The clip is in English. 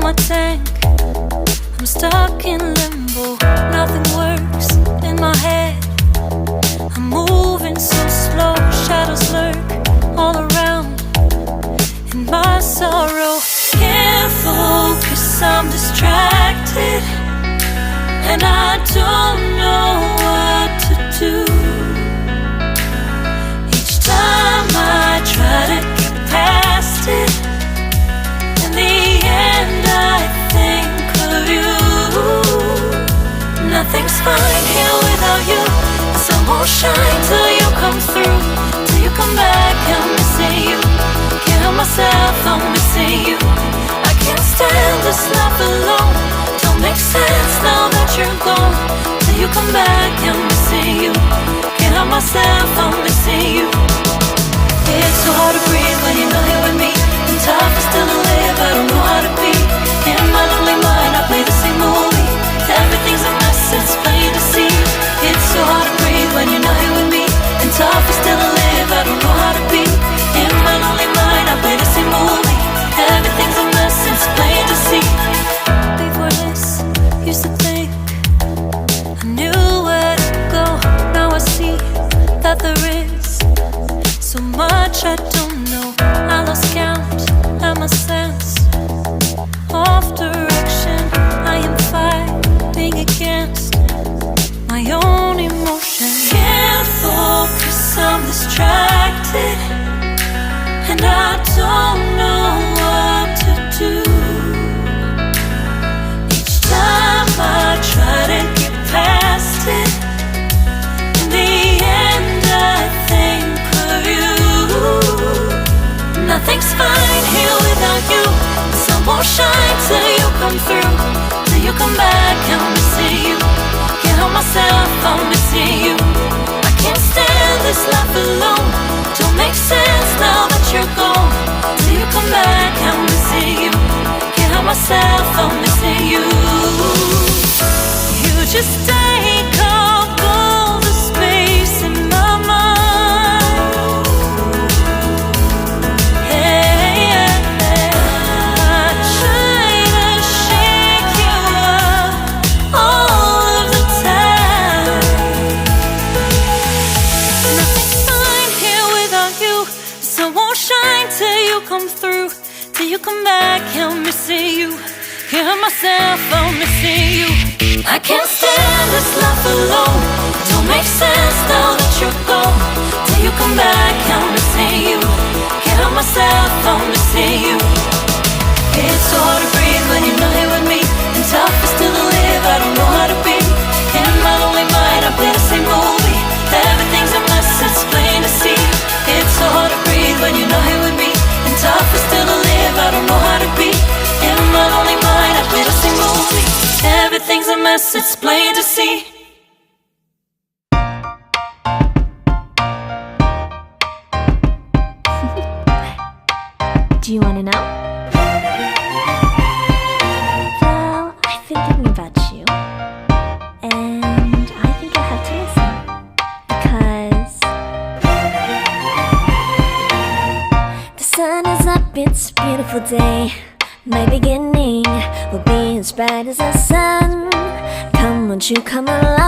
my tank. I'm stuck in limbo, nothing works in my head. I'm moving so slow, shadows lurk all around. In my sorrow, can't focus, I'm distracted, and I don't know what to do. Each time I try to get past it, in the end I think of you. Nothing's fine here without you. The sun won't shine till you come through, till you come back. I'm missing you. Can't help myself, I'm missing you. I can't stand this life alone. Don't make sense now that you're gone. Till you come back, I'm missing you. Can't help myself, I'm missing you. It's so hard to breathe when you're not here with me. I'm tough and still to live, I don't know how to be. In my lonely mind, I play the same movie. Everything's a mess, it's plain to see. It's so hard to breathe when you're not here with me. And tough and still to live, I don't know how to be. In my lonely mind, I play the same movie. Everything's a mess, it's plain to see. Before this, used to think I knew where to go. Now I see that there is so much I don't know. I lost count at my sense of direction. I am fighting against my own emotion. Can't focus, I'm distracted, and I don't know what to do. Each time I try to get past it, in the end I think of you. Nothing's fine here without you. The sun won't shine till you come through, till you come back. I'm missing you. Can't help myself, I'm missing you. I can't stand this life alone. Don't make sense now that you're gone. Till you come back, I'm missing you. Can't help myself, I'm missing you. You just take up all the space in my mind. Hey, I try to shake you up all of the time. Nothing's fine here without you. The sun won't shine till you come through, till you come back. I'm missing you. Can't help myself, I'm missing you. I can't stand this life alone. Don't make sense now that you're gone. Till you come back, I'm missing you. Can't help myself, I'm missing you. It's so hard to breathe when you're not here with me. And tough is still to live, I don't know how to be. In my lonely mind, I play the same movie. Everything's a mess, it's plain to see. It's so hard to breathe when you're not here with me. And tough is still to live, I don't know how to be. In my lonely mind, I play the same movie. Everything's a mess, it's plain to see. Do you want to know? Well, I've been thinking about you, and I think I have to listen, because the sun is up, it's a beautiful day. My beginning will be as bright as the sun. Come, won't you come along?